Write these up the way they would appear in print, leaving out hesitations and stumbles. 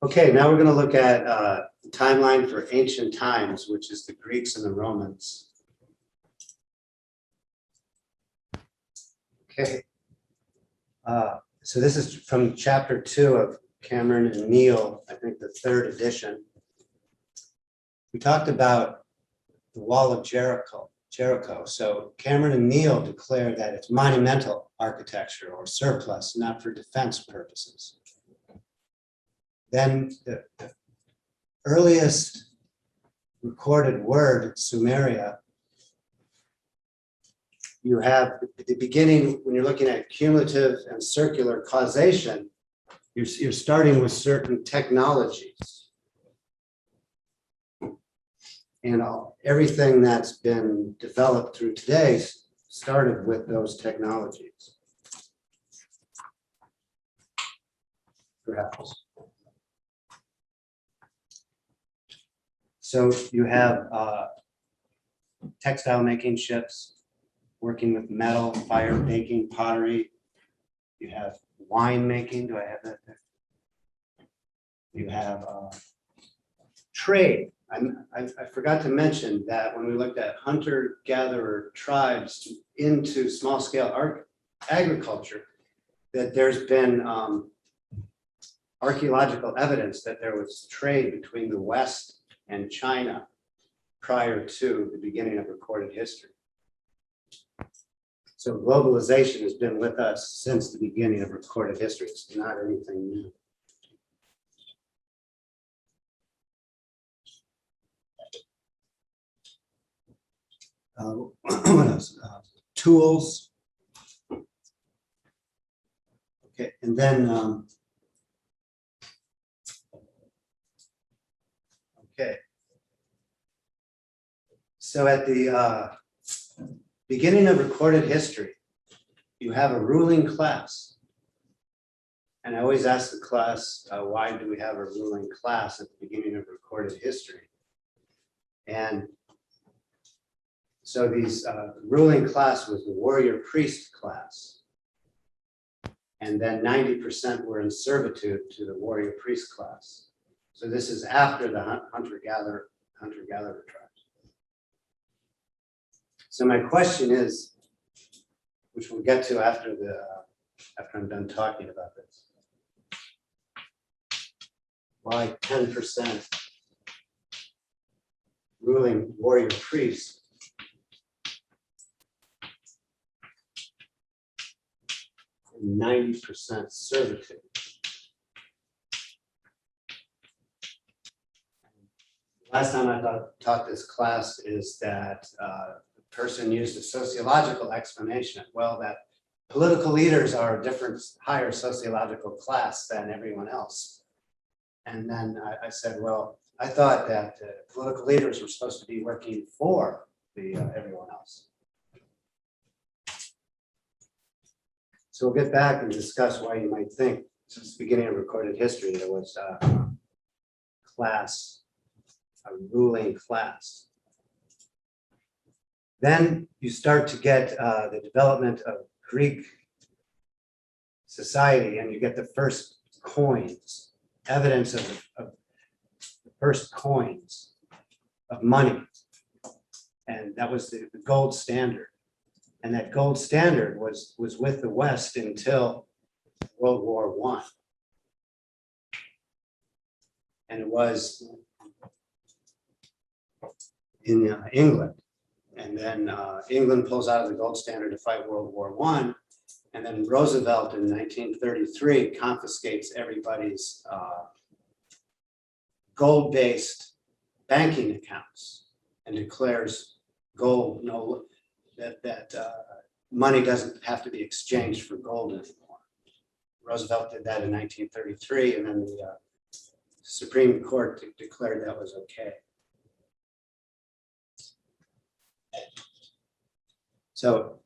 Okay, now we're going to look at the timeline for ancient times, which is the Greeks and the Romans. Okay. So this is from chapter 2 of Cameron and Neal, I think the 3rd edition. We talked about the Wall of Jericho. So Cameron and Neal declare that it's monumental architecture or surplus, not for defense purposes. Then the earliest recorded word, Sumeria, you have at the beginning, when you're looking at cumulative and circular causation, you're starting with certain technologies. And everything that's been developed through today started with those technologies. Perhaps. So you have textile making ships, working with metal, fire baking, pottery. You have wine making. Do I have that there? You have trade. I forgot to mention that when we looked at hunter-gatherer tribes into small-scale agriculture, that there's been archaeological evidence that there was trade between the West and China prior to the beginning of recorded history. So globalization has been with us since the beginning of recorded history. It's not anything new. What else? Tools. Okay, and then okay. So at the beginning of recorded history, you have a ruling class. And I always ask the class, why do we have a ruling class at the beginning of recorded history? And so these ruling class was the warrior priest class. And then 90% were in servitude to the warrior priest class. So this is after the hunter-gatherer tribes. So my question is, which we'll get to after I'm done talking about this. Why 10% ruling warrior priest? And 90% servitude. Last time I taught this class is that the person used a sociological explanation. Well, that political leaders are a different, higher sociological class than everyone else. And then I said, well, I thought that political leaders were supposed to be working for the everyone else. So we'll get back and discuss why you might think, since the beginning of recorded history, there was a class, a ruling class. Then you start to get the development of Greek society, and you get the first coins, evidence of the first coins of money. And that was the gold standard. And that gold standard was with the West until World War I. And it was in England. And then England pulls out of the gold standard to fight World War I. And then Roosevelt in 1933 confiscates everybody's gold-based banking accounts and declares gold that money doesn't have to be exchanged for gold anymore. Roosevelt did that in 1933, and then the Supreme Court declared that was okay. So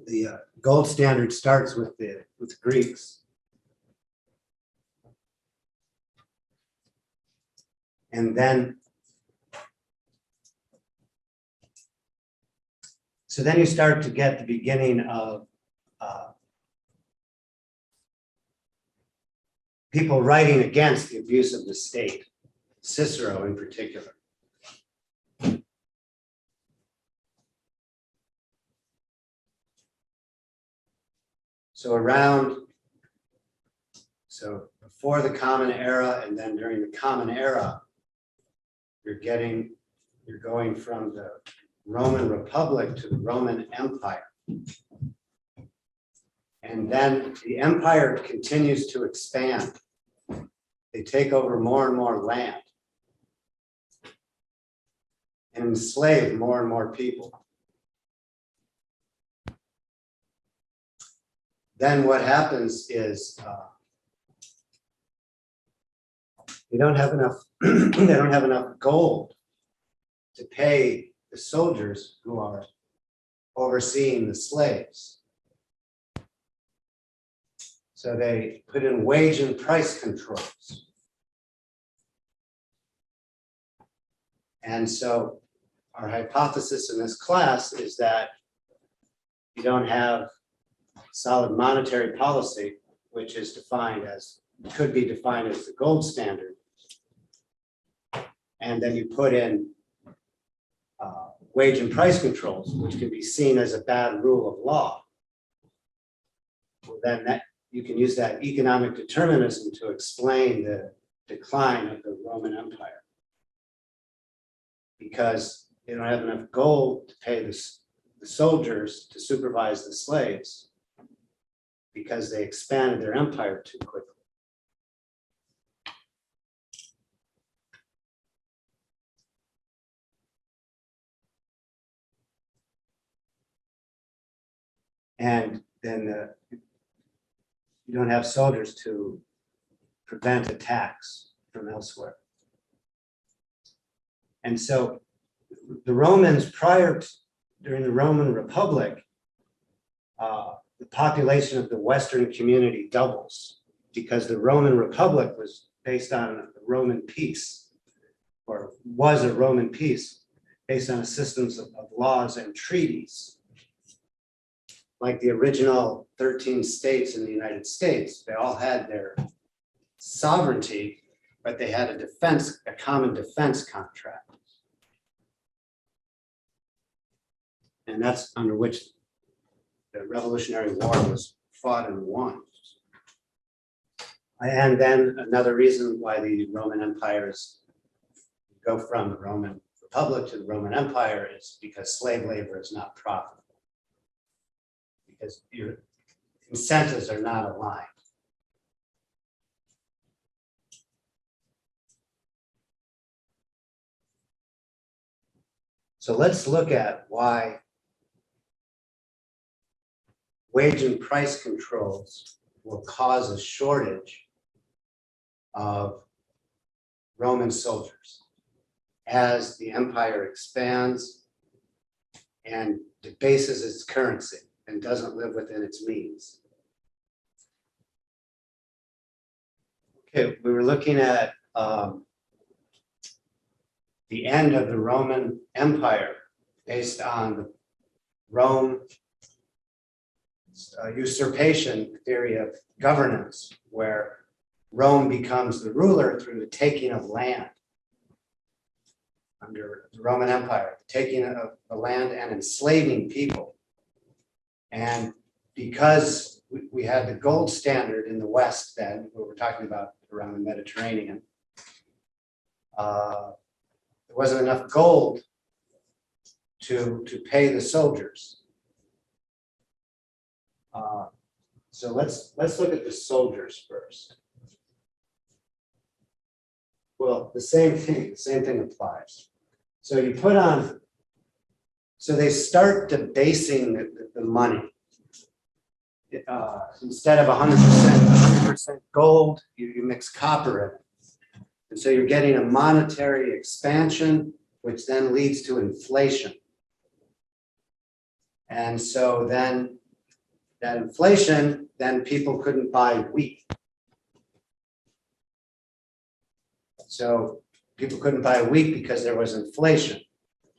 the gold standard starts with the Greeks. And then, so then you start to get the beginning of people writing against the abuse of the state, Cicero in particular. So before the Common Era and then during the Common Era, you're going from the Roman Republic to the Roman Empire. And then the empire continues to expand. They take over more and more land and enslave more and more people. Then what happens is they don't have enough gold to pay the soldiers who are overseeing the slaves. So they put in wage and price controls. And so our hypothesis in this class is that you don't have solid monetary policy, which is could be defined as the gold standard. And then you put in wage and price controls, which can be seen as a bad rule of law. Well, then you can use that economic determinism to explain the decline of the Roman Empire. Because they don't have enough gold to pay the soldiers to supervise the slaves, because they expanded their empire too quickly. And then you don't have soldiers to prevent attacks from elsewhere. And so the Romans during the Roman Republic, the population of the Western community doubles, because the Roman Republic was based on a Roman peace, or was a Roman peace based on a system of laws and treaties. Like the original 13 states in the United States, they all had their sovereignty, but they had a common defense contract. And that's under which the Revolutionary War was fought and won. And then another reason why the Roman empires go from the Roman Republic to the Roman Empire is because slave labor is not profitable, because your incentives are not aligned. So let's look at why wage and price controls will cause a shortage of Roman soldiers as the empire expands and debases its currency and doesn't live within its means. Okay, we were looking at the end of the Roman Empire based on the Rome usurpation theory of governance, where Rome becomes the ruler through the taking of land under the Roman Empire, taking of the land and enslaving people. And because we had the gold standard in the West then, what we're talking about around the Mediterranean, there wasn't enough gold to pay the soldiers. So let's look at the soldiers first. Well, the same thing applies. So you put on, so they start debasing the money. Instead of 100% gold, you mix copper in it. And so you're getting a monetary expansion, which then leads to inflation. And so then that inflation, then people couldn't buy wheat. So people couldn't buy wheat because there was inflation.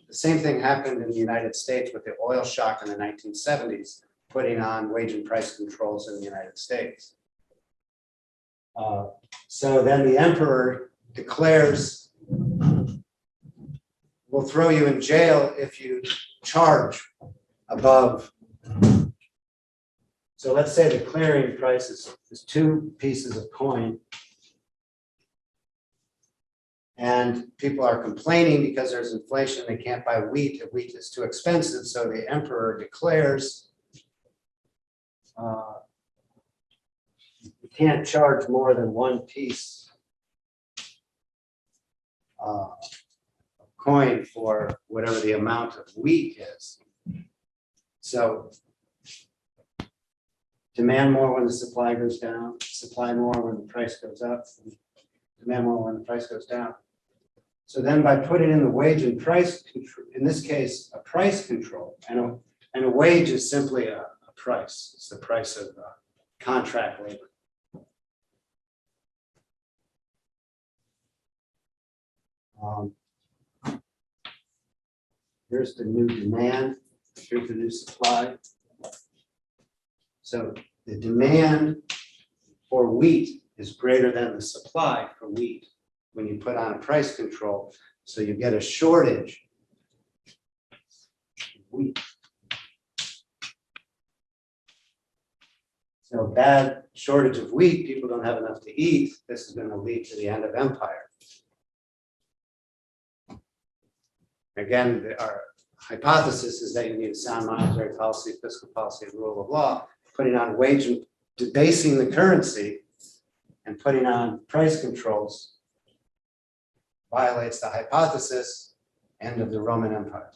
The same thing happened in the United States with the oil shock in the 1970s, putting on wage and price controls in the United States. So then the emperor declares, we'll throw you in jail if you charge above. So let's say the clearing price is 2 pieces of coin. And people are complaining because there's inflation, they can't buy wheat, and wheat is too expensive. So the emperor declares, you can't charge more than 1 piece of coin for whatever the amount of wheat is. So demand more when the supply goes down, supply more when the price goes up, demand more when the price goes down. So then by putting in the wage and price, in this case, a price control, and a wage is simply a price. It's the price of contract labor. Here's the new demand, here's the new supply. So the demand for wheat is greater than the supply for wheat when you put on a price control. So you get a shortage of wheat. So bad shortage of wheat, people don't have enough to eat. This is going to lead to the end of empire. Again, our hypothesis is that you need a sound monetary policy, fiscal policy, and rule of law. Putting on wage and debasing the currency and putting on price controls violates the hypothesis, end of the Roman Empire.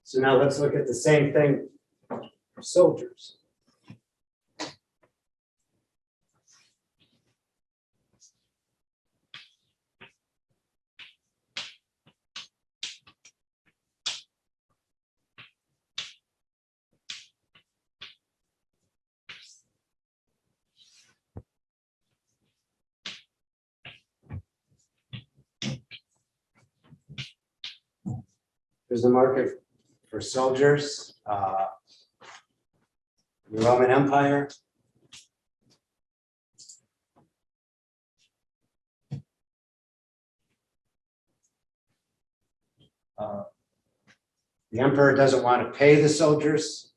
So now let's look at the same thing for soldiers. There's the market for soldiers, the Roman Empire. The emperor doesn't want to pay the soldiers.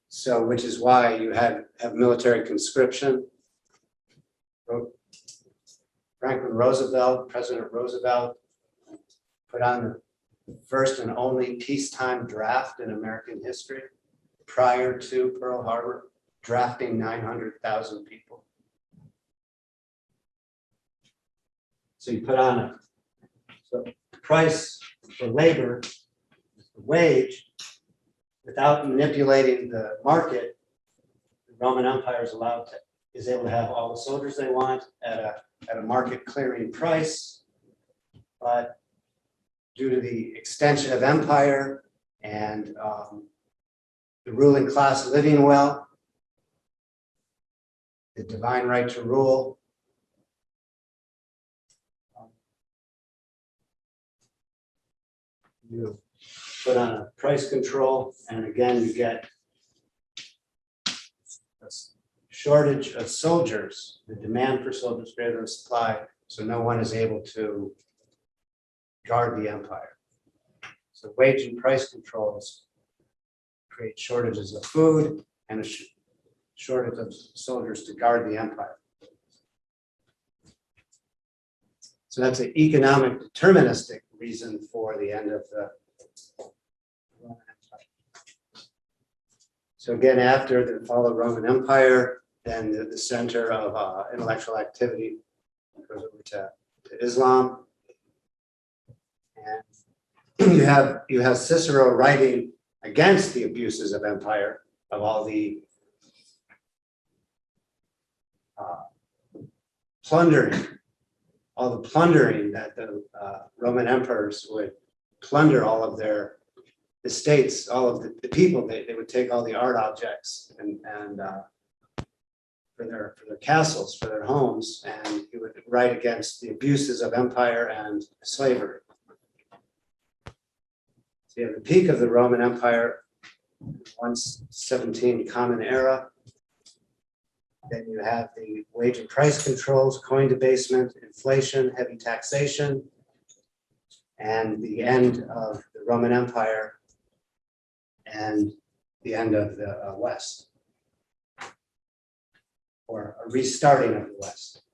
So, which is why you have military conscription. Franklin Roosevelt, President Roosevelt, put on the first and only peacetime draft in American history prior to Pearl Harbor, drafting 900,000 people. So you put on a price for labor, the wage, without manipulating the market. The Roman Empire is able to have all the soldiers they want at a market clearing price, but due to the extension of empire and the ruling class living well, the divine right to rule, you put on a price control, and again you get a shortage of soldiers, the demand for soldiers greater than supply, so no one is able to guard the empire. So wage and price controls create shortages of food and a shortage of soldiers to guard the empire. So that's an economic deterministic reason for the end of the Roman Empire. So again, after the fall of the Roman Empire, then the center of intellectual activity goes over to Islam. And you have Cicero writing against the abuses of empire, of all the plundering, all the plundering that the Roman emperors would plunder all of their estates, all of the people. They would take all the art objects and for their castles, for their homes, and he would write against the abuses of empire and slavery. So you have the peak of the Roman Empire, 117 Common Era. Then you have the wage and price controls, coin debasement, inflation, heavy taxation, and the end of the Roman Empire and the end of the West, or a restarting of the West.